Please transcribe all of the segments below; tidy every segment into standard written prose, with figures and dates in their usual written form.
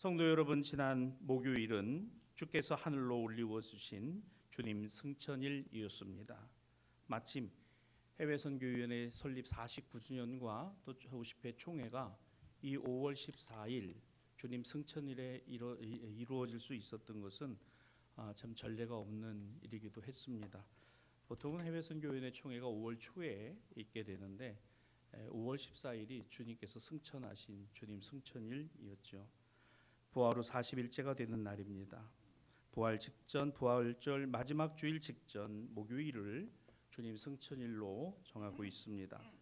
성도 여러분, 지난 목요일은 주께서 하늘로 올리워 주신 주님 승천일이었습니다. 마침 해외선교위원회 설립 49주년과 또 50회 총회가 이 5월 14일 주님 승천일에 이루어질 수 있었던 것은 참 전례가 없는 일이기도 했습니다. 보통은 해외선교위원회 총회가 5월 초에 있게 되는데 5월 14일이 주님께서 승천하신 주님 승천일이었죠. 부활 후 40일째가 되는 날입니다. 부활 직전, 부활절 마지막 주일 직전 목요일을 주님 승천일로 정하고 있습니다.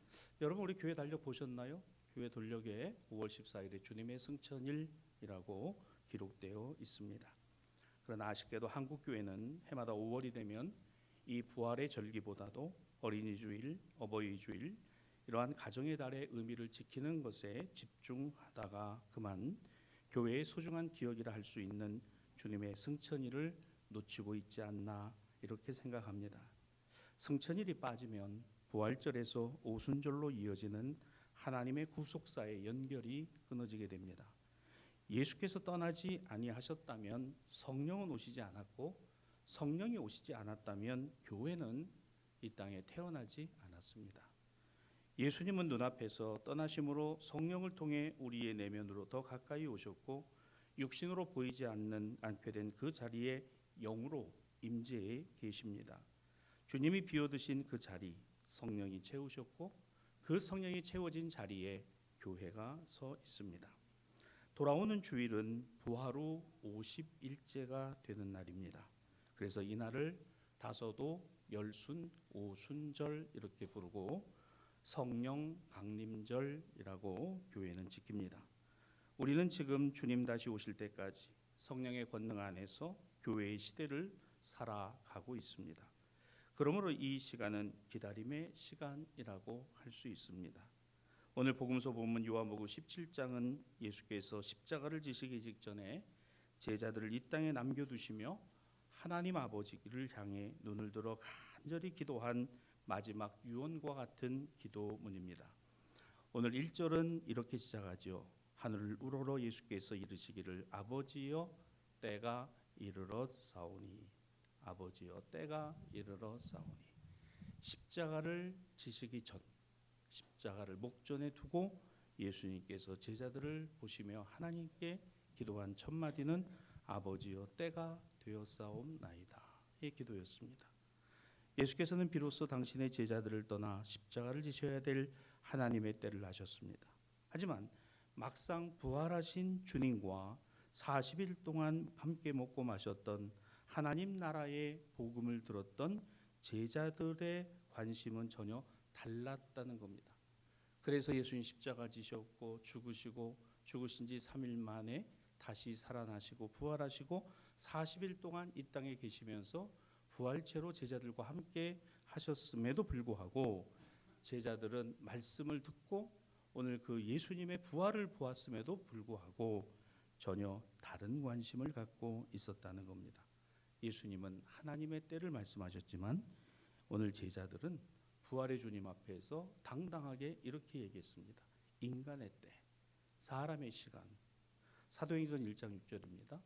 여러분, 우리 교회 달력 보셨나요? 교회 돌력에 5월 14일에 주님의 승천일이라고 기록되어 있습니다. 그러나 아쉽게도 한국 교회는 해마다 5월이 되면 이 부활의 절기보다도 어린이 주일, 어버이 주일 이러한 가정의 달의 의미를 지키는 것에 집중하다가 그만 교회의 소중한 기억이라 할 수 있는 주님의 승천일을 놓치고 있지 않나 이렇게 생각합니다. 승천일이 빠지면 부활절에서 오순절로 이어지는 하나님의 구속사의 연결이 끊어지게 됩니다. 예수께서 떠나지 아니하셨다면 성령은 오시지 않았고, 성령이 오시지 않았다면 교회는 이 땅에 태어나지 않았습니다. 예수님은 눈앞에서 떠나심으로 성령을 통해 우리의 내면으로 더 가까이 오셨고, 육신으로 보이지 않게 된 그 자리에 영으로 임재해 계십니다. 주님이 비워두신 그 자리, 성령이 채우셨고, 그 성령이 채워진 자리에 교회가 서 있습니다. 돌아오는 주일은 부활 후 50일째가 되는 날입니다. 그래서 이 날을 다소도 열순, 오순절 이렇게 부르고 성령 강림절이라고 교회는 지킵니다. 우리는 지금 주님 다시 오실 때까지 성령의 권능 안에서 교회의 시대를 살아가고 있습니다. 그러므로 이 시간은 기다림의 시간이라고 할 수 있습니다. 오늘 복음서 본문 요한복음 17장은 예수께서 십자가를 지시기 직전에 제자들을 이 땅에 남겨두시며 하나님 아버지를 향해 눈을 들어 간절히 기도한 마지막 유언과 같은 기도문입니다. 오늘 1절은 이렇게 시작하죠. 하늘을 우러러 예수께서 이르시기를 아버지여 때가 이르렀사오니, 아버지여 때가 이르렀사오니. 십자가를 지시기 전, 십자가를 목전에 두고 예수님께서 제자들을 보시며 하나님께 기도한 첫 마디는 아버지여 때가 되었사옵나이다 의 기도였습니다. 예수께서는 비로소 당신의 제자들을 떠나 십자가를 지셔야 될 하나님의 때를 아셨습니다. 하지만 막상 부활하신 주님과 40일 동안 함께 먹고 마셨던 하나님 나라의 복음을 들었던 제자들의 관심은 전혀 달랐다는 겁니다. 그래서 예수님 십자가 지셨고 죽으시고 죽으신 지 3일 만에 다시 살아나시고 부활하시고 40일 동안 이 땅에 계시면서 부활체로 제자들과 함께 하셨음에도 불구하고 제자들은 말씀을 듣고 오늘 그 예수님의 부활을 보았음에도 불구하고 전혀 다른 관심을 갖고 있었다는 겁니다. 예수님은 하나님의 때를 말씀하셨지만 오늘 제자들은 부활의 주님 앞에서 당당하게 이렇게 얘기했습니다. 인간의 때, 사람의 시간. 사도행전 1장 6절입니다.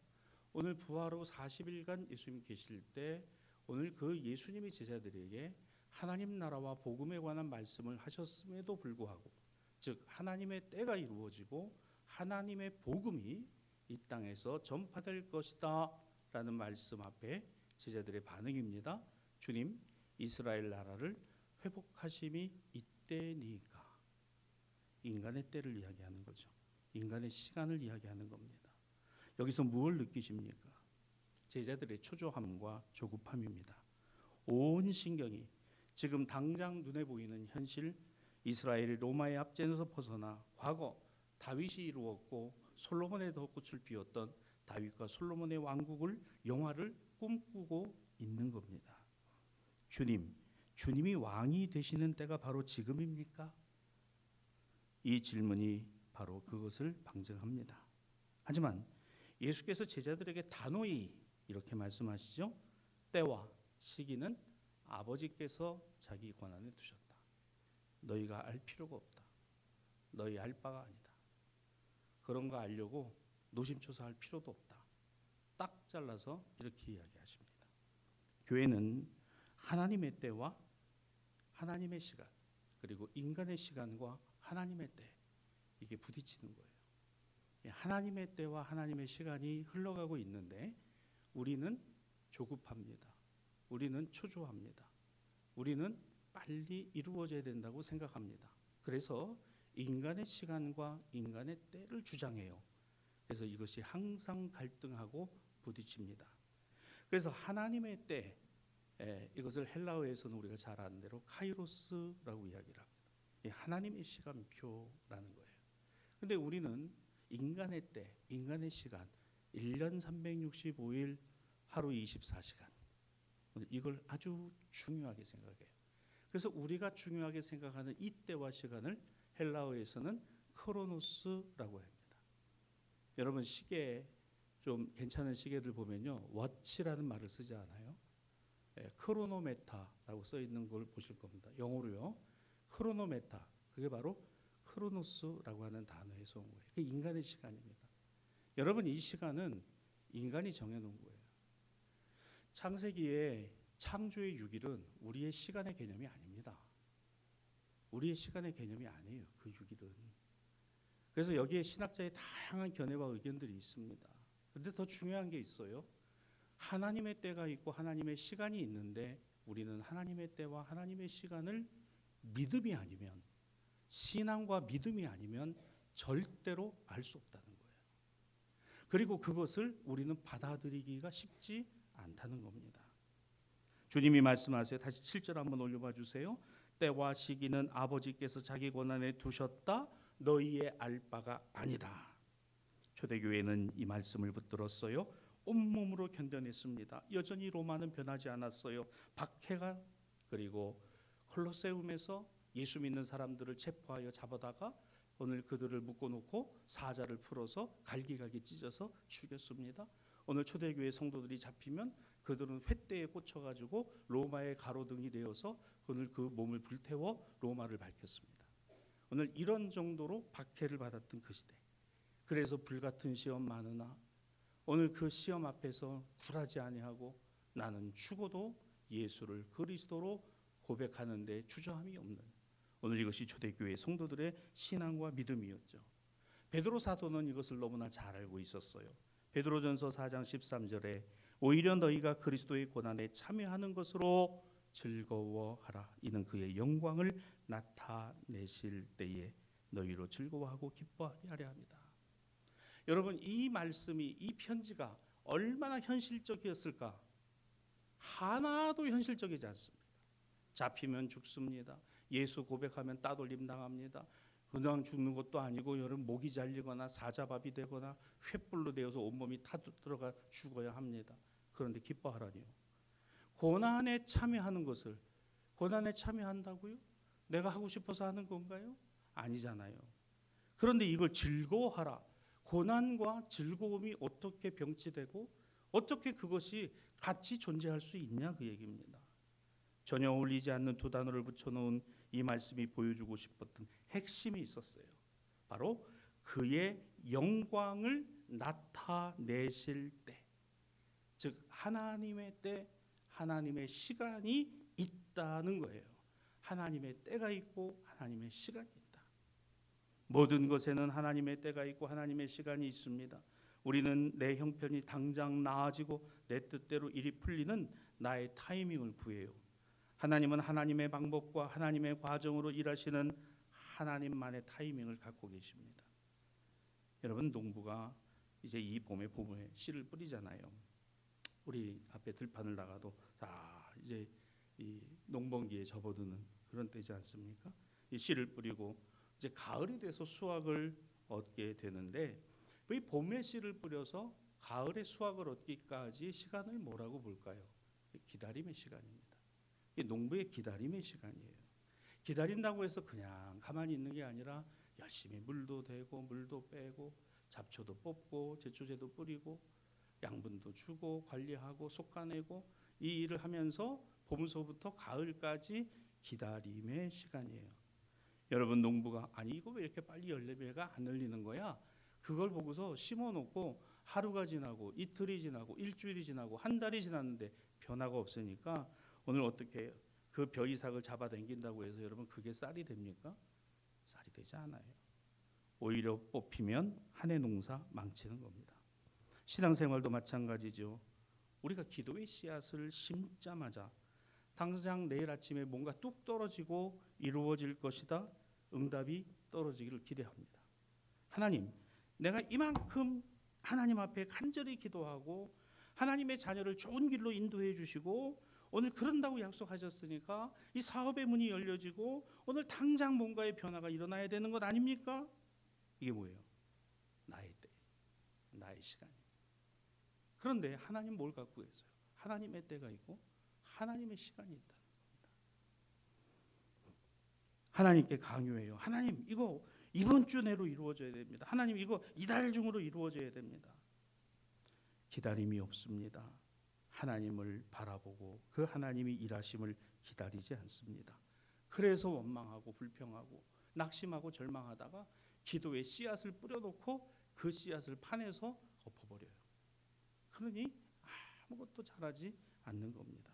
오늘 부활 후 40일간 예수님 계실 때 오늘 그 예수님이 제자들에게 하나님 나라와 복음에 관한 말씀을 하셨음에도 불구하고, 즉 하나님의 때가 이루어지고 하나님의 복음이 이 땅에서 전파될 것이다 라는 말씀 앞에 제자들의 반응입니다. 주님, 이스라엘 나라를 회복하심이 이때니까. 인간의 때를 이야기하는 거죠. 인간의 시간을 이야기하는 겁니다. 여기서 무엇을 느끼십니까? 제자들의 초조함과 조급함입니다. 온 신경이 지금 당장 눈에 보이는 현실, 이스라엘이 로마의 압제에서 벗어나 과거 다윗이 이루었고 솔로몬의 덕꽃을 피웠던 다윗과 솔로몬의 왕국을, 영화를 꿈꾸고 있는 겁니다. 주님이 왕이 되시는 때가 바로 지금입니까? 이 질문이 바로 그것을 방증합니다. 하지만 예수께서 제자들에게 단호히 이렇게 말씀하시죠. 때와 시기는 아버지께서 자기 권한에 두셨다. 너희가 알 필요가 없다. 너희 알 바가 아니다. 그런 거 알려고 노심초사할 필요도 없다. 딱 잘라서 이렇게 이야기하십니다. 교회는 하나님의 때와 하나님의 시간, 그리고 인간의 시간과 하나님의 때, 이게 부딪히는 거예요. 하나님의 때와 하나님의 시간이 흘러가고 있는데 우리는 조급합니다. 우리는 초조합니다. 우리는 빨리 이루어져야 된다고 생각합니다. 그래서 인간의 시간과 인간의 때를 주장해요. 그래서 이것이 항상 갈등하고 부딪힙니다. 그래서 하나님의 때, 이것을 헬라어에서는 우리가 잘 아는 대로 카이로스라고 이야기를 합니다. 하나님의 시간표라는 거예요. 근데 우리는 인간의 때, 인간의 시간, 1년 365일 하루 24시간, 이걸 아주 중요하게 생각해요. 그래서 우리가 중요하게 생각하는 이 때와 시간을 헬라어에서는 크로노스라고 합니다. 여러분 시계, 좀 괜찮은 시계들 보면요, 워치라는 말을 쓰지 않아요? 크로노메타라고 써 있는 걸 보실 겁니다. 영어로요. 크로노메타, 그게 바로 크로노스라고 하는 단어에서 온 거예요. 그게 인간의 시간입니다. 여러분 이 시간은 인간이 정해놓은 거예요. 창세기에 창조의 6일은 우리의 시간의 개념이 아닙니다. 우리의 시간의 개념이 아니에요. 그 6일은. 그래서 여기에 신학자의 다양한 견해와 의견들이 있습니다. 그런데 더 중요한 게 있어요. 하나님의 때가 있고 하나님의 시간이 있는데 우리는 하나님의 때와 하나님의 시간을 믿음이 아니면, 신앙과 믿음이 아니면 절대로 알 수 없다는 거예요. 그리고 그것을 우리는 받아들이기가 쉽지 않다는 겁니다. 주님이 말씀하세요. 다시 7절 한번 올려봐 주세요. 때와 시기는 아버지께서 자기 권한에 두셨다. 너희의 알 바가 아니다. 초대교회는 이 말씀을 붙들었어요. 온몸으로 견뎌냈습니다. 여전히 로마는 변하지 않았어요. 박해가, 그리고 콜로세움에서 예수 믿는 사람들을 체포하여 잡아다가 오늘 그들을 묶어놓고 사자를 풀어서 갈기갈기 찢어서 죽였습니다. 오늘 초대교회 성도들이 잡히면 그들은 횃대에 꽂혀가지고 로마의 가로등이 되어서 오늘 그 몸을 불태워 로마를 밝혔습니다. 오늘 이런 정도로 박해를 받았던 그 시대. 그래서 불같은 시험 많으나 오늘 그 시험 앞에서 굴하지 아니하고 나는 죽어도 예수를 그리스도로 고백하는 데 주저함이 없는, 오늘 이것이 초대교회 성도들의 신앙과 믿음이었죠. 베드로 사도는 이것을 너무나 잘 알고 있었어요. 베드로전서 4장 13절에 오히려 너희가 그리스도의 고난에 참여하는 것으로 즐거워하라. 이는 그의 영광을 나타내실 때에 너희로 즐거워하고 기뻐하게 하려 합니다. 여러분 이 말씀이, 이 편지가 얼마나 현실적이었을까? 하나도 현실적이지 않습니다. 잡히면 죽습니다. 예수 고백하면 따돌림 당합니다. 그냥 죽는 것도 아니고 여러분 목이 잘리거나 사자밥이 되거나 횃불로 되어서 온몸이 타 들어가 죽어야 합니다. 그런데 기뻐하라니요. 고난에 참여하는 것을, 고난에 참여한다고요? 내가 하고 싶어서 하는 건가요? 아니잖아요. 그런데 이걸 즐거워하라. 고난과 즐거움이 어떻게 병치되고 어떻게 그것이 같이 존재할 수 있냐, 그 얘기입니다. 전혀 어울리지 않는 두 단어를 붙여놓은 이 말씀이 보여주고 싶었던 핵심이 있었어요. 바로 그의 영광을 나타내실 때, 즉 하나님의 때, 하나님의 시간이 있다는 거예요. 하나님의 때가 있고 하나님의 시간이 있다. 모든 것에는 하나님의 때가 있고 하나님의 시간이 있습니다. 우리는 내 형편이 당장 나아지고 내 뜻대로 일이 풀리는 나의 타이밍을 구해요. 하나님은 하나님의 방법과 하나님의 과정으로 일하시는 하나님만의 타이밍을 갖고 계십니다. 여러분 농부가 이제 이 봄에 씨를 뿌리잖아요. 우리 앞에 들판을 나가도 다 이제 이 농번기에 접어드는 그런 때지 않습니까? 이 씨를 뿌리고 이제 가을이 돼서 수확을 얻게 되는데, 이 봄에 씨를 뿌려서 가을에 수확을 얻기까지 시간을 뭐라고 볼까요? 기다림의 시간입니다. 이 농부의 기다림의 시간이에요. 기다린다고 해서 그냥 가만히 있는 게 아니라 열심히 물도 대고 물도 빼고 잡초도 뽑고 제초제도 뿌리고 양분도 주고 관리하고 솎아내고 이 일을 하면서 봄서부터 가을까지 기다림의 시간이에요. 여러분 농부가 아니 이거 왜 이렇게 빨리 열매가 안 열리는 거야? 그걸 보고서 심어놓고 하루가 지나고 이틀이 지나고 일주일이 지나고 한 달이 지났는데 변화가 없으니까 오늘 어떻게 해요? 그 벼이삭을 잡아당긴다고 해서 여러분 그게 쌀이 됩니까? 쌀이 되지 않아요. 오히려 뽑히면 한 해 농사 망치는 겁니다. 신앙생활도 마찬가지죠. 우리가 기도의 씨앗을 심자마자 당장 내일 아침에 뭔가 뚝 떨어지고 이루어질 것이다. 응답이 떨어지기를 기대합니다. 하나님, 내가 이만큼 하나님 앞에 간절히 기도하고 하나님의 자녀를 좋은 길로 인도해 주시고 오늘 그런다고 약속하셨으니까 이 사업의 문이 열려지고 오늘 당장 뭔가의 변화가 일어나야 되는 것 아닙니까? 이게 뭐예요? 나의 때, 나의 시간입니다. 그런데 하나님 뭘 갖고 계세요? 하나님의 때가 있고 하나님의 시간이 있다는 겁니다. 하나님께 강요해요. 하나님 이거 이번 주 내로 이루어져야 됩니다. 하나님 이거 이달 중으로 이루어져야 됩니다. 기다림이 없습니다. 하나님을 바라보고 그 하나님이 일하심을 기다리지 않습니다. 그래서 원망하고 불평하고 낙심하고 절망하다가 기도에 씨앗을 뿌려놓고 그 씨앗을 파내서 엎어버려요. 그러니 아무것도 자라지 않는 겁니다.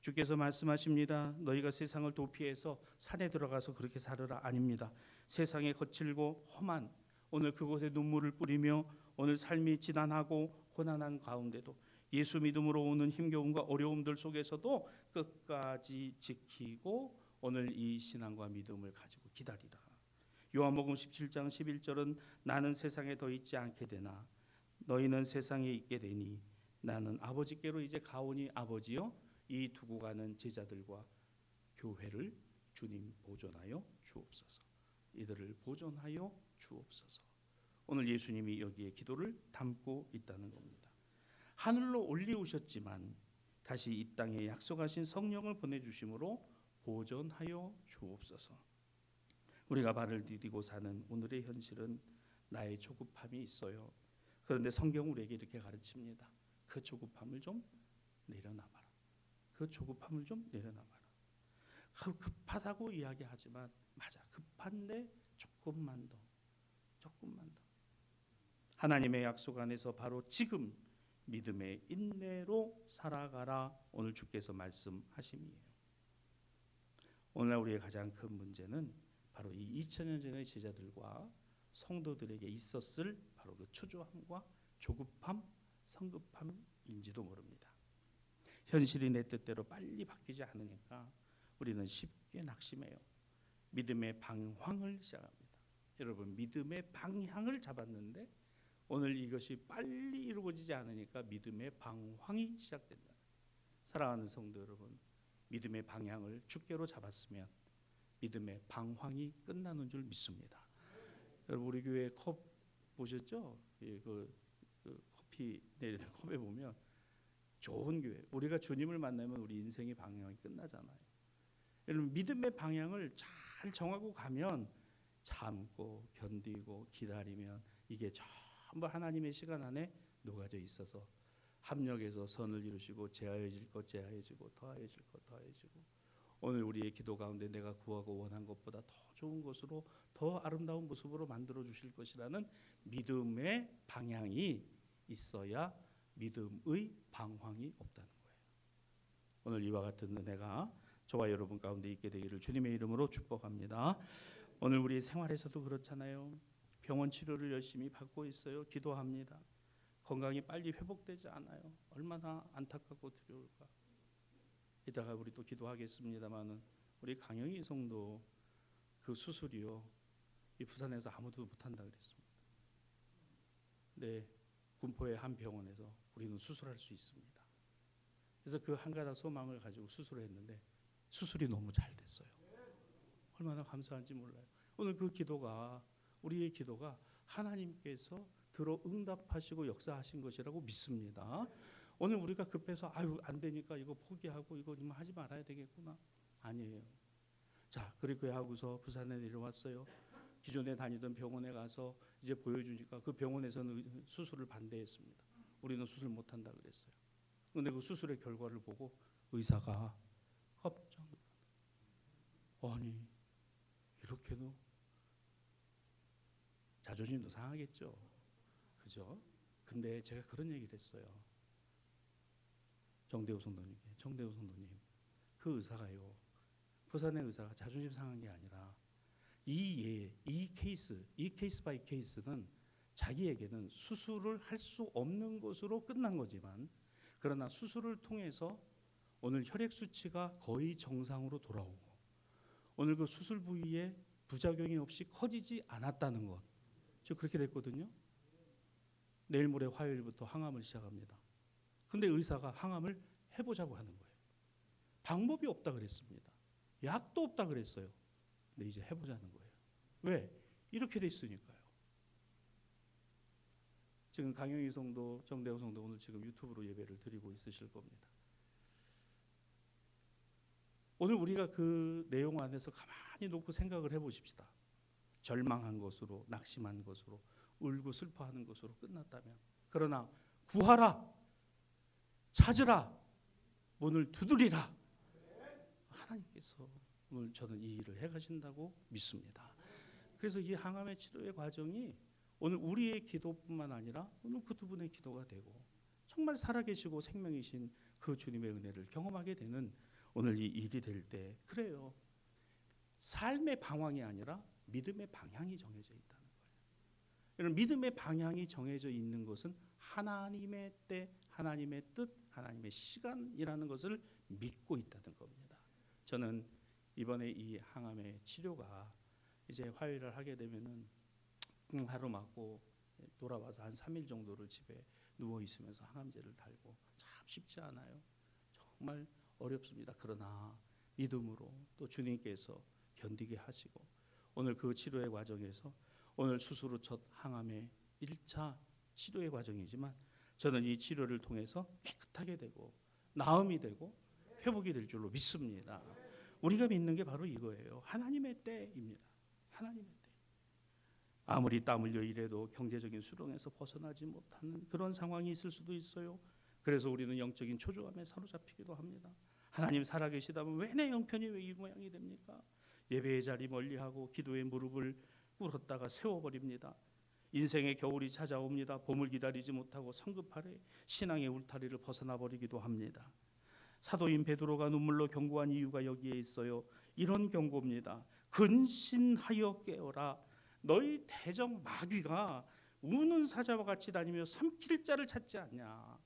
주께서 말씀하십니다. 너희가 세상을 도피해서 산에 들어가서 그렇게 살으라. 아닙니다. 세상에 거칠고 험한 오늘 그곳에 눈물을 뿌리며 오늘 삶이 지난하고 고난한 가운데도 예수 믿음으로 오는 힘겨움과 어려움들 속에서도 끝까지 지키고 오늘 이 신앙과 믿음을 가지고 기다리라. 요한복음 17장 11절은 나는 세상에 더 있지 않게 되나 너희는 세상에 있게 되니 나는 아버지께로 이제 가오니 아버지여 이 두고 가는 제자들과 교회를 주님 보존하여 주옵소서. 이들을 보존하여 주옵소서. 오늘 예수님이 여기에 기도를 담고 있다는 겁니다. 하늘로 올리우셨지만 다시 이 땅에 약속하신 성령을 보내주심으로 보존하여 주옵소서. 우리가 발을 디디고 사는 오늘의 현실은 나의 조급함이 있어요. 그런데 성경은 우리에게 이렇게 가르칩니다. 그 조급함을 좀 내려놔봐라. 그 조급함을 좀 내려놔봐라. 급하다고 이야기하지만 맞아. 급한데 조금만 더. 하나님의 약속 안에서 바로 지금 믿음의 인내로 살아가라. 오늘 주께서 말씀하심이에요. 오늘 우리의 가장 큰 문제는 바로 이 2000년 전의 제자들과 성도들에게 있었을 바로 그 초조함과 조급함, 성급함인지도 모릅니다. 현실이 내 뜻대로 빨리 바뀌지 않으니까 우리는 쉽게 낙심해요. 믿음의 방황을 시작합니다. 여러분 믿음의 방향을 잡았는데 오늘 이것이 빨리 이루어지지 않으니까 믿음의 방황이 시작된다. 사랑하는 성도 여러분, 믿음의 방향을 주께로 잡았으면 믿음의 방황이 끝나는 줄 믿습니다. 여러분 우리 교회 컵 보셨죠? 그 커피 내리는 컵에 보면 좋은 교회. 우리가 주님을 만나면 우리 인생의 방향이 끝나잖아요. 여러분 믿음의 방향을 잘 정하고 가면 참고 견디고 기다리면 이게 전부 하나님의 시간 안에 녹아져 있어서 합력해서 선을 이루시고 제하여질 것 제하여지고 더하여질 것 더하여지고 오늘 우리의 기도 가운데 내가 구하고 원한 것보다 더 좋은 것으로 더 아름다운 모습으로 만들어 주실 것이라는 믿음의 방향이 있어야 믿음의 방황이 없다는 거예요. 오늘 이와 같은 은혜가 저와 여러분 가운데 있게 되기를 주님의 이름으로 축복합니다. 오늘 우리 생활에서도 그렇잖아요. 병원 치료를 열심히 받고 있어요. 기도합니다. 건강이 빨리 회복되지 않아요. 얼마나 안타깝고 두려울까. 이따가 우리 또 기도하겠습니다만은 우리 강영희 성도 그 수술이요. 이 부산에서 아무도 못한다 그랬습니다. 네, 군포의 한 병원에서 우리는 수술할 수 있습니다. 그래서 그 한 가닥 소망을 가지고 수술을 했는데 수술이 너무 잘 됐어요. 얼마나 감사한지 몰라요. 오늘 그 기도가 우리의 기도가 하나님께서 들어 응답하시고 역사하신 것이라고 믿습니다. 오늘 우리가 급해서 안 되니까 이거 포기하고 이거 하지 말아야 되겠구나. 아니에요. 자, 그렇게 하고서 부산에 내려왔어요. 기존에 다니던 병원에 가서 이제 보여주니까 그 병원에서는 수술을 반대했습니다. 우리는 수술 못한다 그랬어요. 그런데 그 수술의 결과를 보고 의사가 깜짝 놀랐어요. 아니 이렇게도 자존심도 상하겠죠. 그죠? 근데 제가 그런 얘기를 했어요. 정대호 성도님께. 정대호 성도님, 그 의사가요, 부산의 의사가 자존심 상한 게 아니라 이 케이스 바이 케이스는 자기에게는 수술을 할 수 없는 것으로 끝난 거지만, 그러나 수술을 통해서 오늘 혈액 수치가 거의 정상으로 돌아오고 오늘 그 수술 부위에 부작용이 없이 커지지 않았다는 것, 저 그렇게 됐거든요. 내일 모레 화요일부터 항암을 시작합니다. 근데 의사가 항암을 해보자고 하는 거예요. 방법이 없다 그랬습니다. 약도 없다 그랬어요. 근데 이제 해보자는 거예요. 왜? 이렇게 됐으니까요. 지금 강영희 성도, 정대호 성도 오늘 지금 유튜브로 예배를 드리고 있으실 겁니다. 오늘 우리가 그 내용 안에서 가만히 놓고 생각을 해보십시다. 절망한 것으로, 낙심한 것으로, 울고 슬퍼하는 것으로 끝났다면, 그러나 구하라, 찾으라, 문을 두드리라, 하나님께서 오늘 저는 이 일을 해가신다고 믿습니다. 그래서 이 항암의 치료의 과정이 오늘 우리의 기도뿐만 아니라 오늘 그 두 분의 기도가 되고 정말 살아계시고 생명이신 그 주님의 은혜를 경험하게 되는 오늘 이 일이 될 때, 그래요, 삶의 방황이 아니라 믿음의 방향이 정해져 있다는 거예요. 여러분, 믿음의 방향이 정해져 있는 것은 하나님의 때, 하나님의 뜻, 하나님의 시간이라는 것을 믿고 있다는 겁니다. 저는 이번에 이 항암의 치료가 이제 화요일을 하게 되면은 하루 맞고 돌아와서 한 3일 정도를 집에 누워 있으면서 항암제를 달고, 참 쉽지 않아요. 정말 어렵습니다. 그러나 믿음으로 또 주님께서 견디게 하시고 오늘 그 치료의 과정에서 오늘 수술 후 첫 항암의 1차 치료의 과정이지만 저는 이 치료를 통해서 깨끗하게 되고 나음이 되고 회복이 될 줄로 믿습니다. 우리가 믿는 게 바로 이거예요. 하나님의 때입니다. 하나님의 때. 아무리 땀 흘려 일해도 경제적인 수렁에서 벗어나지 못하는 그런 상황이 있을 수도 있어요. 그래서 우리는 영적인 초조함에 사로잡히기도 합니다. 하나님 살아계시다면 왜 내 형편이 왜 이 모양이 됩니까? 예배의 자리 멀리하고 기도의 무릎을 꿇었다가 세워버립니다. 인생의 겨울이 찾아옵니다. 봄을 기다리지 못하고 성급하게 신앙의 울타리를 벗어나 버리기도 합니다. 사도인 베드로가 눈물로 경고한 이유가 여기에 있어요. 이런 경고입니다. 근신하여 깨어라. 너희 대적 마귀가 우는 사자와 같이 다니며 삼킬 자를 찾지 않냐.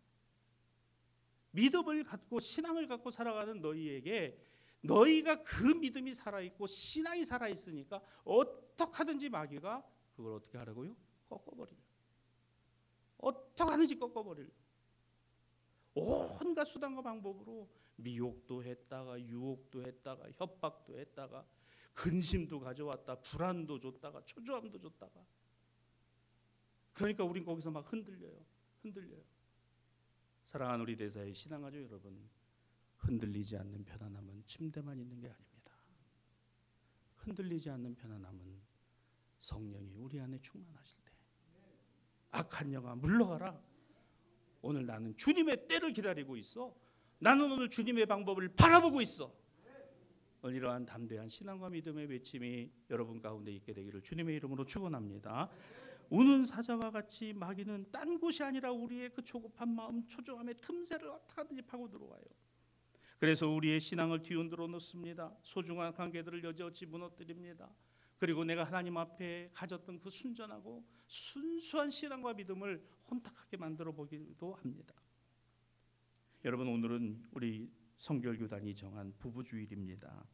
믿음을 갖고 신앙을 갖고 살아가는 너희에게, 너희가 그 믿음이 살아있고 신앙이 살아있으니까 어떻게 하든지 마귀가 그걸 어떻게 하라고요? 꺾어버리려. 어떻게 하든지 꺾어버리려. 온갖 수단과 방법으로 미혹도 했다가 유혹도 했다가 협박도 했다가 근심도 가져왔다, 불안도 줬다가 초조함도 줬다가. 그러니까 우린 거기서 막 흔들려요. 사랑하는 우리 대사의 신앙가족 여러분, 흔들리지 않는 편안함은 침대만 있는 게 아닙니다. 흔들리지 않는 편안함은 성령이 우리 안에 충만하실 때, 악한 영아 물러가라. 오늘 나는 주님의 때를 기다리고 있어. 나는 오늘 주님의 방법을 바라보고 있어. 이러한 담대한 신앙과 믿음의 외침이 여러분 가운데 있게 되기를 주님의 이름으로 축원합니다. 우는 사자와 같이 마귀는 딴 곳이 아니라 우리의 그 조급한 마음, 초조함의 틈새를 어떻게 하든지 파고 들어와요. 그래서 우리의 신앙을 뒤흔들어 놓습니다. 소중한 관계들을 여지없이 무너뜨립니다. 그리고 내가 하나님 앞에 가졌던 그 순전하고 순수한 신앙과 믿음을 혼탁하게 만들어 보기도 합니다. 여러분, 오늘은 우리 성결교단이 정한 부부주일입니다.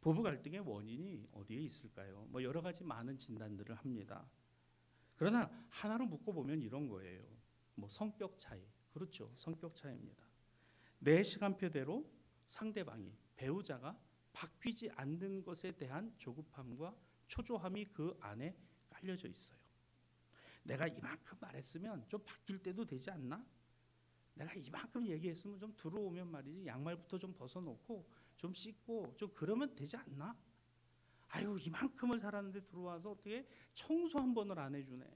부부 갈등의 원인이 어디에 있을까요? 여러 가지 많은 진단들을 합니다. 그러나 하나로 묶어보면 이런 거예요. 성격 차이. 그렇죠. 성격 차이입니다. 내 시간표대로 상대방이, 배우자가 바뀌지 않는 것에 대한 조급함과 초조함이 그 안에 깔려져 있어요. 내가 이만큼 말했으면 좀 바뀔 때도 되지 않나? 내가 이만큼 얘기했으면 좀 들어오면 말이지, 양말부터 좀 벗어놓고 좀 씻고 좀 그러면 되지 않나? 아유, 이만큼을 살았는데 들어와서 어떻게 청소 한 번을 안 해주네.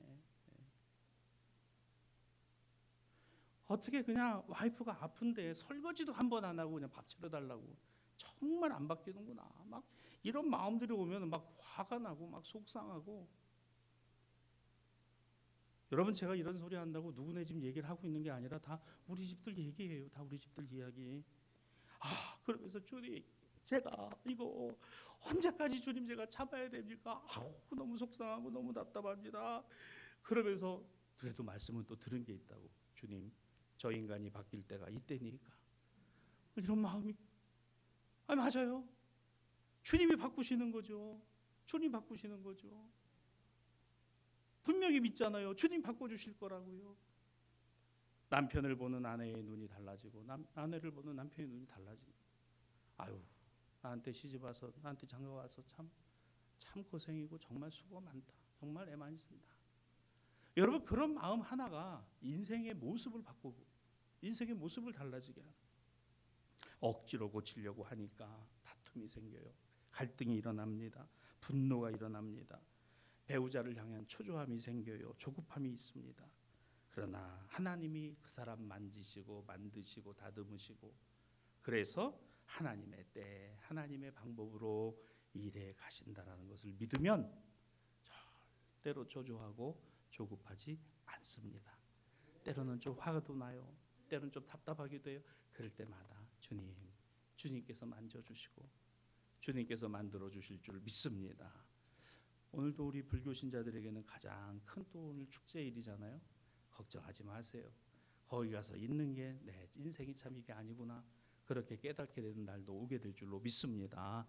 어떻게 그냥 와이프가 아픈데 설거지도 한 번 안 하고 그냥 밥 차려달라고. 정말 안 바뀌는구나. 막 이런 마음들이 오면 막 화가 나고 막 속상하고. 여러분, 제가 이런 소리 한다고 누구네 집 얘기를 하고 있는 게 아니라 다 우리 집들 얘기예요. 다 우리 집들 이야기. 그러면서 주님, 제가 이거 언제까지 주님 제가 참아야 됩니까? 너무 속상하고 너무 답답합니다. 그러면서 그래도 말씀은 또 들은 게 있다고. 주님, 저 인간이 바뀔 때가 이때니까. 이런 마음이, 맞아요. 주님이 바꾸시는 거죠. 주님 바꾸시는 거죠. 분명히 믿잖아요. 주님 바꿔주실 거라고요. 남편을 보는 아내의 눈이 달라지고 아내를 보는 남편의 눈이 달라지고, 나한테 시집 와서, 나한테 장가 와서 참 고생이고 정말 수고 많다. 정말 애 많이 쓴다. 여러분, 그런 마음 하나가 인생의 모습을 바꾸고 인생의 모습을 달라지게 하는, 억지로 고치려고 하니까 다툼이 생겨요. 갈등이 일어납니다. 분노가 일어납니다. 배우자를 향한 초조함이 생겨요. 조급함이 있습니다. 그러나 하나님이 그 사람 만지시고 만드시고 다듬으시고, 그래서 하나님의 때, 하나님의 방법으로 일해 가신다라는 것을 믿으면 절대로 초조하고 조급하지 않습니다. 때로는 좀 화도 나요. 때로는 좀 답답하기도 해요. 그럴 때마다 주님께서 만져주시고 주님께서 만들어주실 줄 믿습니다. 오늘도 우리 불교 신자들에게는 가장 큰 또 오늘 축제일이잖아요. 걱정하지 마세요. 거기 가서 있는 게 내 인생이 참 이게 아니구나, 그렇게 깨닫게 되는 날도 오게 될 줄로 믿습니다.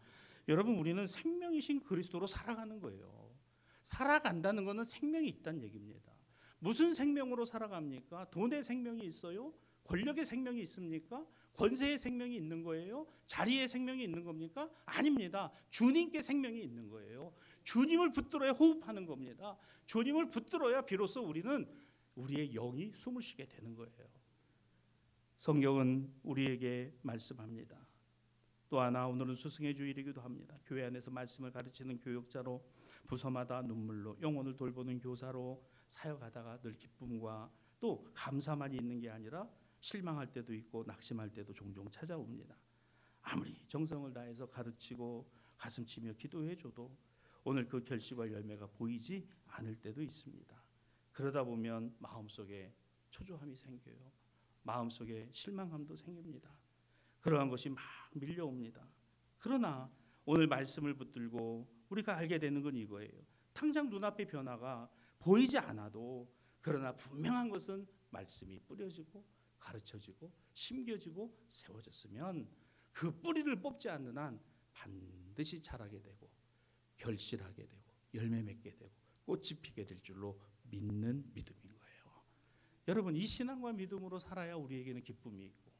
여러분, 우리는 생명이신 그리스도로 살아가는 거예요. 살아간다는 것은 생명이 있다는 얘기입니다. 무슨 생명으로 살아갑니까? 돈의 생명이 있어요? 권력의 생명이 있습니까? 권세의 생명이 있는 거예요? 자리의 생명이 있는 겁니까? 아닙니다. 주님께 생명이 있는 거예요. 주님을 붙들어야 호흡하는 겁니다. 주님을 붙들어야 비로소 우리는 우리의 영이 숨을 쉬게 되는 거예요. 성경은 우리에게 말씀합니다. 또 하나, 오늘은 스승의 주일이기도 합니다. 교회 안에서 말씀을 가르치는 교역자로, 부서마다 눈물로 영혼을 돌보는 교사로 사역하다가 늘 기쁨과 또 감사만 있는 게 아니라 실망할 때도 있고 낙심할 때도 종종 찾아옵니다. 아무리 정성을 다해서 가르치고 가슴치며 기도해줘도 오늘 그 결실과 열매가 보이지 않을 때도 있습니다. 그러다 보면 마음속에 초조함이 생겨요. 마음속에 실망감도 생깁니다. 그러한 것이 막 밀려옵니다. 그러나 오늘 말씀을 붙들고 우리가 알게 되는 건 이거예요. 당장 눈앞의 변화가 보이지 않아도, 그러나 분명한 것은 말씀이 뿌려지고 가르쳐지고 심겨지고 세워졌으면 그 뿌리를 뽑지 않는 한 반드시 자라게 되고 결실하게 되고 열매 맺게 되고 꽃이 피게 될 줄로 믿는 믿음인 거예요. 여러분, 이 신앙과 믿음으로 살아야 우리에게는 기쁨이 있고,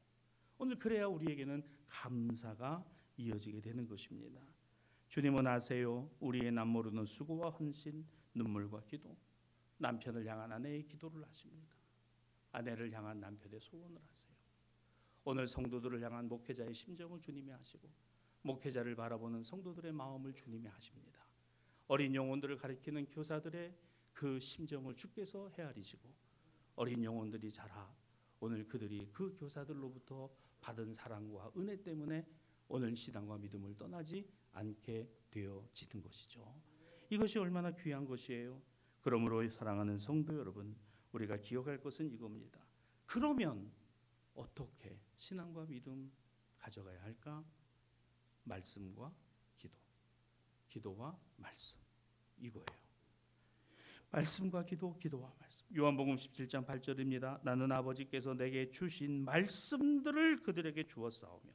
오늘 그래야 우리에게는 감사가 이어지게 되는 것입니다. 주님은 아세요. 우리의 남모르는 수고와 헌신, 눈물과 기도, 남편을 향한 아내의 기도를 하십니다. 아내를 향한 남편의 소원을 하세요. 오늘 성도들을 향한 목회자의 심정을 주님이 하시고, 목회자를 바라보는 성도들의 마음을 주님이 하십니다. 어린 영혼들을 가리키는 교사들의 그 심정을 주께서 헤아리시고, 어린 영혼들이 자라 오늘 그들이 그 교사들로부터 받은 사랑과 은혜 때문에 오늘 신앙과 믿음을 떠나지 않게 되어지는 것이죠. 이것이 얼마나 귀한 것이에요. 그러므로 사랑하는 성도 여러분, 우리가 기억할 것은 이겁니다. 그러면 어떻게 신앙과 믿음 가져가야 할까? 말씀과 기도, 기도와 말씀, 이거예요. 말씀과 기도, 기도와 말씀. 요한복음 17장 8절입니다. 나는 아버지께서 내게 주신 말씀들을 그들에게 주었사오며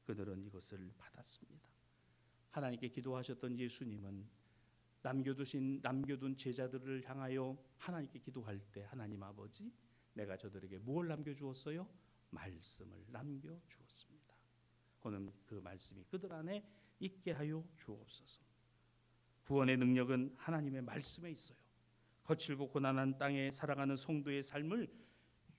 그들은 이것을 받았습니다. 하나님께 기도하셨던 예수님은 남겨둔 제자들을 향하여 하나님께 기도할 때, 하나님 아버지, 내가 저들에게 뭘 남겨주었어요? 말씀을 남겨주었습니다. 오늘 그 말씀이 그들 안에 있게 하여 주옵소서. 구원의 능력은 하나님의 말씀에 있어요. 거칠고 고난한 땅에 살아가는 성도의 삶을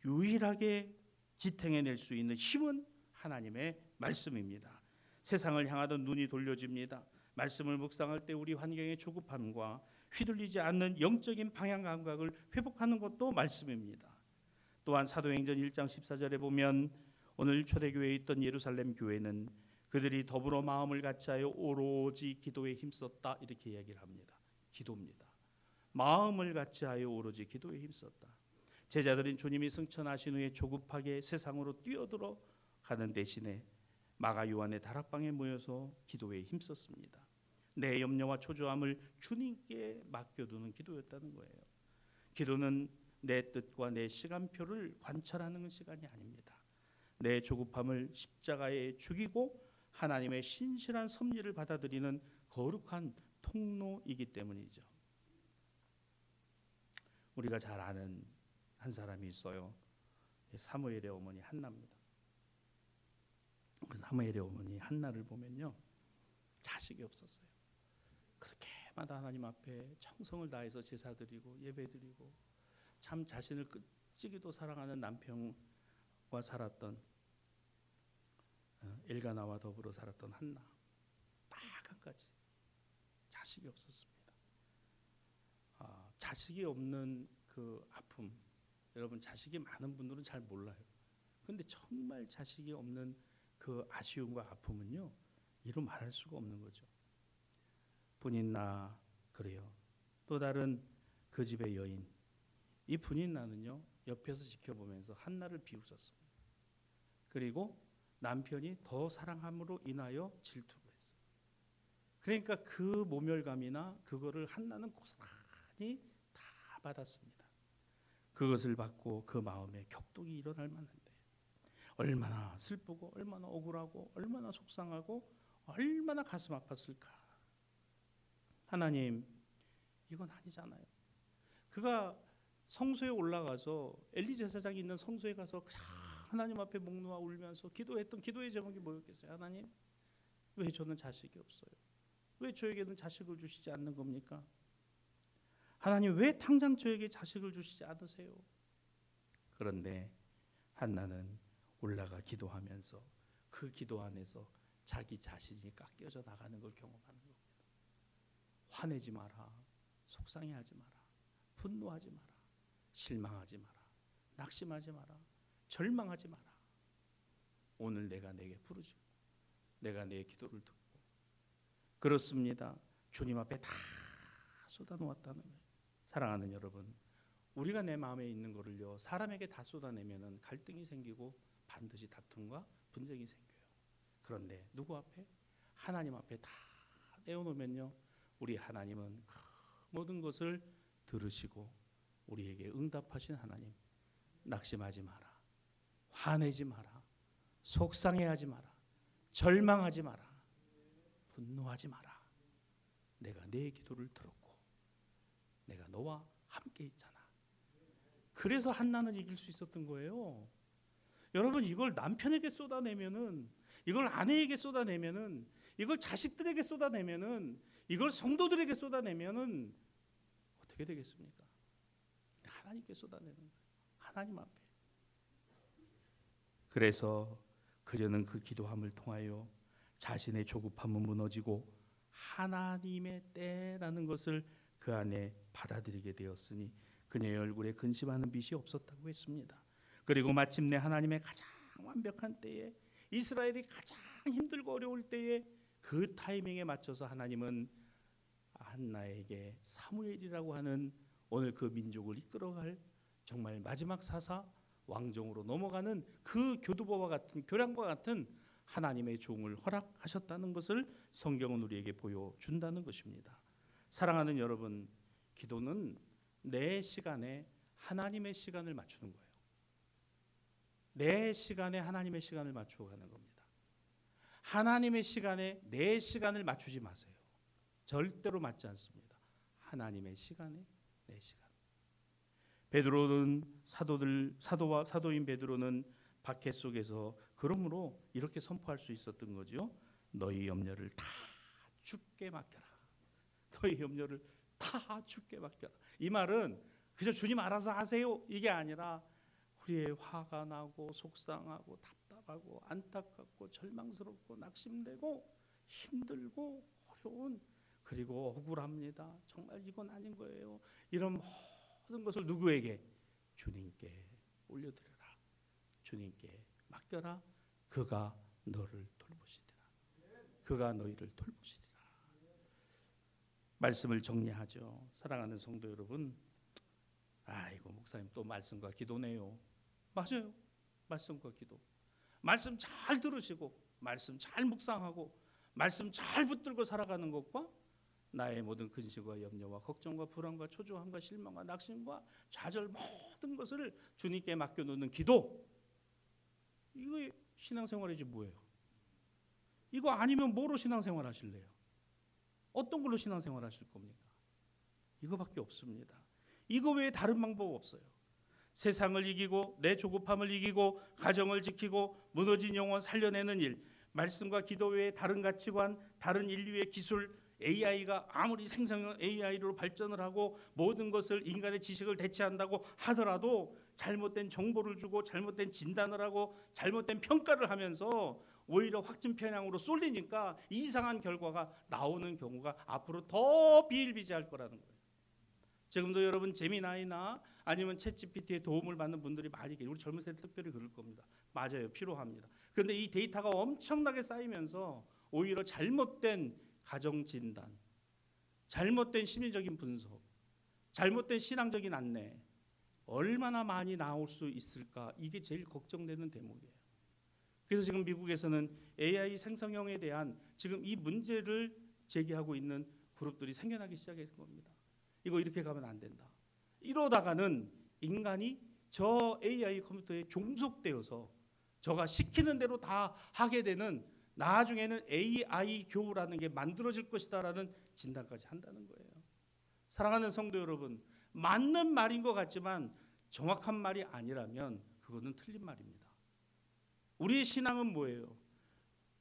유일하게 지탱해낼 수 있는 힘은 하나님의 말씀입니다. 세상을 향하던 눈이 돌려집니다. 말씀을 묵상할 때 우리 환경의 조급함과 휘둘리지 않는 영적인 방향 감각을 회복하는 것도 말씀입니다. 또한 사도행전 1장 14절에 보면 오늘 초대교회에 있던 예루살렘 교회는 그들이 더불어 마음을 같이하여 오로지 기도에 힘썼다, 이렇게 이야기를 합니다. 기도입니다. 마음을 같이 하여 오로지 기도에 힘썼다. 제자들인 주님이 승천하신 후에 조급하게 세상으로 뛰어들어 가는 대신에 마가 요한의 다락방에 모여서 기도에 힘썼습니다. 내 염려와 초조함을 주님께 맡겨두는 기도였다는 거예요. 기도는 내 뜻과 내 시간표를 관찰하는 시간이 아닙니다. 내 조급함을 십자가에 죽이고 하나님의 신실한 섭리를 받아들이는 거룩한 통로이기 때문이죠. 우리가 잘 아는 한 사람이 있어요. 사무엘의 어머니 한나입니다. 그 사무엘의 어머니 한나를 보면요, 자식이 없었어요. 그렇게마다 하나님 앞에 정성을 다해서 제사드리고 예배드리고 참 자신을 끝지기도 사랑하는 남편과 살았던 엘가나와 더불어 살았던 한나, 딱 한 가지 자식이 없었습니다. 자식이 없는 그 아픔, 여러분 자식이 많은 분들은 잘 몰라요. 근데 정말 자식이 없는 그 아쉬움과 아픔은요, 이루 말할 수가 없는 거죠. 분인나 그래요. 또 다른 그 집의 여인, 이 분인나는요, 옆에서 지켜보면서 한나를 비웃었습니다. 그리고 남편이 더 사랑함으로 인하여 질투를 했어요. 그러니까 그 모멸감이나 그거를 한나는 고스란히 다 받았습니다. 그것을 받고 그 마음에 격동이 일어날 만한데 얼마나 슬프고 얼마나 억울하고 얼마나 속상하고 얼마나 가슴 아팠을까. 하나님, 이건 아니잖아요. 그가 성소에 올라가서 엘리 제사장이 있는 성소에 가서 하나님 앞에 목 놓아 울면서 기도했던 기도의 제목이 뭐였겠어요? 하나님, 왜 저는 자식이 없어요? 왜 저에게는 자식을 주시지 않는 겁니까? 하나님, 왜 당장 저에게 자식을 주시지 않으세요? 그런데 한나는 올라가 기도하면서 그 기도 안에서 자기 자신이 깎여져 나가는 걸 경험하는 겁니다. 화내지 마라, 속상해하지 마라, 분노하지 마라, 실망하지 마라, 낙심하지 마라, 절망하지 마라. 오늘 내가 내게 부르짖고 내가 내 기도를 듣고, 그렇습니다. 주님 앞에 다 쏟아놓았다는 거예요. 사랑하는 여러분, 우리가 내 마음에 있는 거를요, 사람에게 다 쏟아내면은 갈등이 생기고 반드시 다툼과 분쟁이 생겨요. 그런데 누구 앞에? 하나님 앞에 다 내어놓으면요, 우리 하나님은 그 모든 것을 들으시고 우리에게 응답하신 하나님. 낙심하지 마라, 화내지 마라, 속상해하지 마라, 절망하지 마라, 분노하지 마라. 내가 내 기도를 들었고 내가 너와 함께 있잖아. 그래서 한나는 이길 수 있었던 거예요. 여러분, 이걸 남편에게 쏟아내면은, 이걸 아내에게 쏟아내면은, 이걸 자식들에게 쏟아내면은, 이걸 성도들에게 쏟아내면은 어떻게 되겠습니까? 하나님께 쏟아내는 거예요. 하나님 앞에. 그래서 그녀는 그 기도함을 통하여 자신의 조급함은 무너지고 하나님의 때라는 것을 그 안에 받아들이게 되었으니 그녀의 얼굴에 근심하는 빛이 없었다고 했습니다. 그리고 마침내 하나님의 가장 완벽한 때에, 이스라엘이 가장 힘들고 어려울 때에 그 타이밍에 맞춰서 하나님은 한나에게 사무엘이라고 하는 오늘 그 민족을 이끌어갈 정말 마지막 사사, 왕정으로 넘어가는 그 교두보와 같은, 교량과 같은 하나님의 종을 허락하셨다는 것을 성경은 우리에게 보여준다는 것입니다. 사랑하는 여러분, 기도는 내 시간에 하나님의 시간을 맞추는 거예요. 내 시간에 하나님의 시간을 맞추어 가는 겁니다. 하나님의 시간에 내 시간을 맞추지 마세요. 절대로 맞지 않습니다. 하나님의 시간에 내 시간. 베드로는 사도인 베드로는 박해 속에서 그러므로 이렇게 선포할 수 있었던 거죠. 너희 염려를 다 주께 맡겨라. 너희 염려를 다 주께 맡겨라. 이 말은 그저 주님 알아서 하세요, 이게 아니라 우리의 화가 나고 속상하고 답답하고 안타깝고 절망스럽고 낙심되고 힘들고 어려운, 그리고 억울합니다. 정말 이건 아닌 거예요. 이런 모든 것을 누구에게? 주님께 올려드려라. 주님께 맡겨라. 그가 너를 돌보시리라. 그가 너희를 돌보시리라. 말씀을 정리하죠. 사랑하는 성도 여러분, 아이고 목사님 또 말씀과 기도네요. 맞아요. 말씀과 기도. 말씀 잘 들으시고 말씀 잘 묵상하고 말씀 잘 붙들고 살아가는 것과 나의 모든 근심과 염려와 걱정과 불안과 초조함과 실망과 낙심과 좌절 모든 것을 주님께 맡겨놓는 기도, 이거 신앙생활이지 뭐예요? 이거 아니면 뭐로 신앙생활 하실래요? 어떤 걸로 신앙생활 하실 겁니까? 이거밖에 없습니다. 이거 외에 다른 방법 없어요. 세상을 이기고 내 조급함을 이기고 가정을 지키고 무너진 영혼 살려내는 일, 말씀과 기도 외에 다른 가치관, 다른 인류의 기술, AI가 아무리 생성형 AI로 발전을 하고 모든 것을 인간의 지식을 대체한다고 하더라도 잘못된 정보를 주고 잘못된 진단을 하고 잘못된 평가를 하면서 오히려 확진 편향으로 쏠리니까 이상한 결과가 나오는 경우가 앞으로 더 비일비재할 거라는 거예요. 지금도 여러분 제미나이나 아니면 챗GPT의 도움을 받는 분들이 많이 계세요. 우리 젊은 세대 특별히 그럴 겁니다. 맞아요. 필요합니다. 그런데 이 데이터가 엄청나게 쌓이면서 오히려 잘못된 가정 진단, 잘못된 심리적인 분석, 잘못된 신앙적인 안내 얼마나 많이 나올 수 있을까? 이게 제일 걱정되는 대목이에요. 그래서 지금 미국에서는 AI 생성형에 대한 지금 이 문제를 제기하고 있는 그룹들이 생겨나기 시작했던 겁니다. 이거 이렇게 가면 안 된다. 이러다가는 인간이 저 AI 컴퓨터에 종속되어서 저가 시키는 대로 다 하게 되는, 나중에는 AI 교우라는 게 만들어질 것이다라는 진단까지 한다는 거예요. 사랑하는 성도 여러분, 맞는 말인 것 같지만 정확한 말이 아니라면 그거는 틀린 말입니다. 우리의 신앙은 뭐예요?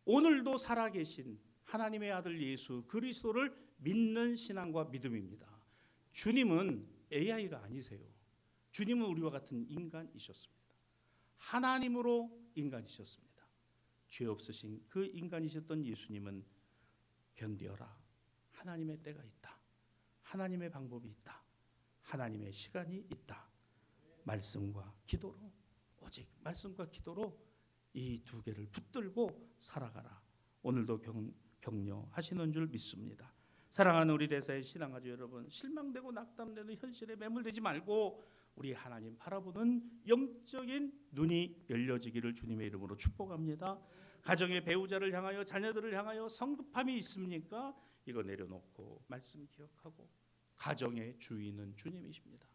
오늘도 살아계신 하나님의 아들 예수 그리스도를 믿는 신앙과 믿음입니다. 주님은 AI가 아니세요. 주님은 우리와 같은 인간이셨습니다. 하나님으로 인간이셨습니다. 죄 없으신 그 인간이셨던 예수님은 견디어라. 하나님의 때가 있다. 하나님의 방법이 있다. 하나님의 시간이 있다. 말씀과 기도로, 오직 말씀과 기도로 이 두 개를 붙들고 살아가라. 오늘도 격려하시는 줄 믿습니다. 사랑하는 우리 대사의 신앙가족 여러분, 실망되고 낙담되는 현실에 매몰되지 말고 우리 하나님 바라보는 영적인 눈이 열려지기를 주님의 이름으로 축복합니다. 가정의 배우자를 향하여 자녀들을 향하여 성급함이 있습니까? 이거 내려놓고 말씀 기억하고, 가정의 주인은 주님이십니다.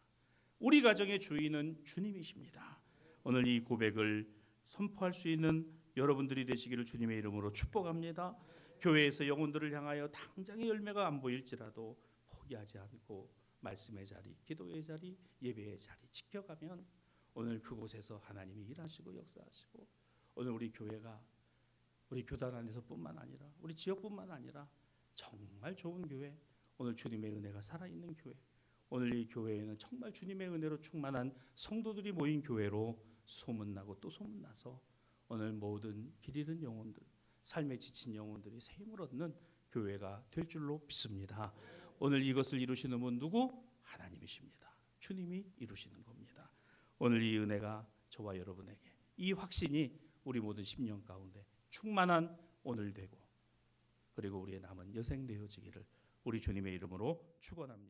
우리 가정의 주인은 주님이십니다. 오늘 이 고백을 선포할 수 있는 여러분들이 되시기를 주님의 이름으로 축복합니다. 교회에서 영혼들을 향하여 당장의 열매가 안 보일지라도 포기하지 않고 말씀의 자리, 기도의 자리, 예배의 자리 지켜가면 오늘 그곳에서 하나님이 일하시고 역사하시고, 오늘 우리 교회가 우리 교단 안에서뿐만 아니라 우리 지역뿐만 아니라 정말 좋은 교회, 오늘 주님의 은혜가 살아있는 교회, 오늘 이 교회에는 정말 주님의 은혜로 충만한 성도들이 모인 교회로 소문나고 또 소문나서 오늘 모든 길 잃은 영혼들, 삶에 지친 영혼들이 새 힘을 얻는 교회가 될 줄로 믿습니다. 오늘 이것을 이루시는 분 누구? 하나님이십니다. 주님이 이루시는 겁니다. 오늘 이 은혜가 저와 여러분에게, 이 확신이 우리 모든 심령 가운데 충만한 오늘 되고, 그리고 우리의 남은 여생 되어지기를 우리 주님의 이름으로 축원합니다.